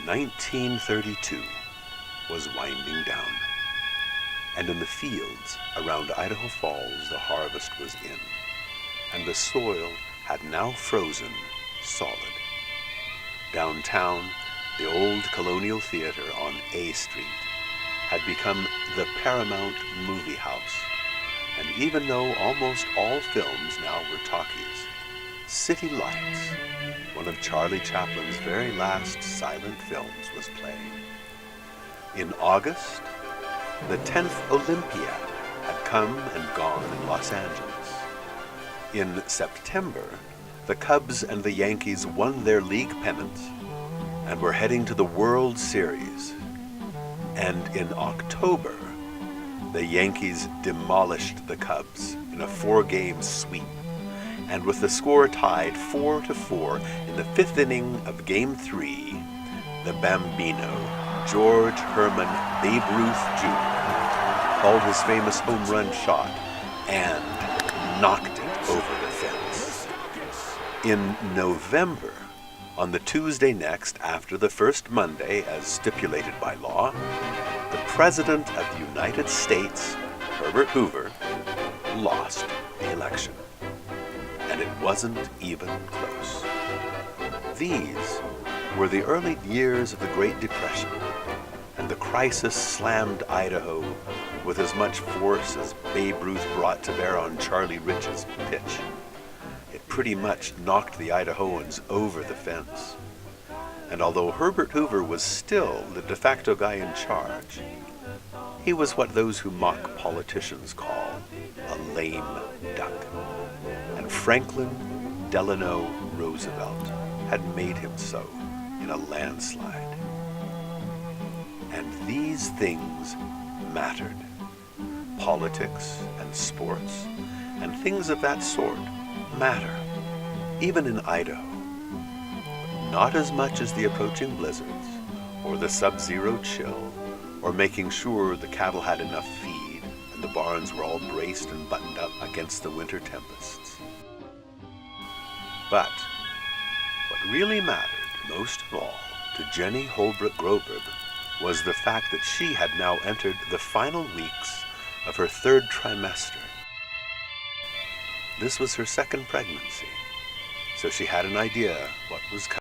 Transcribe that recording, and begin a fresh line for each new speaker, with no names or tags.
1932 was winding down, and in the fields around Idaho Falls the harvest was in, and the soil had now frozen solid. Downtown, the old Colonial Theater on A Street had become the Paramount Movie House, and even though almost all films now were talkies, City Lights, one of Charlie Chaplin's very last silent films, was playing. In August, the 10th Olympiad had come and gone in Los Angeles. In September, the Cubs and the Yankees won their league pennants and were heading to the World Series. And in October, the Yankees demolished the Cubs in a 4-game sweep, and with the score tied 4-4 in the 5th inning of Game 3, the Bambino, George Herman Babe Ruth Jr., called his famous home run shot and knocked it over the fence. In November, on the Tuesday next after the first Monday as stipulated by law, the President of the United States, Herbert Hoover, lost the election. And it wasn't even close. These were the early years of the Great Depression, and the crisis slammed Idaho with as much force as Babe Ruth brought to bear on Charlie Rich's pitch. It pretty much knocked the Idahoans over the fence. And although Herbert Hoover was still the de facto guy in charge, he was what those who mock politicians call a lame duck. And Franklin Delano Roosevelt had made him so in a landslide. And these things mattered. Politics and sports and things of that sort matter, even in Idaho. But not as much as the approaching blizzards, or the sub-zero chill, or making sure the cattle had enough feed and the barns were all braced and buttoned up against the winter tempests. But what really mattered most of all to Jenny Holbrook Groberg was the fact that she had now entered the final weeks of her 3rd trimester. This was her 2nd pregnancy, so she had an idea what was coming.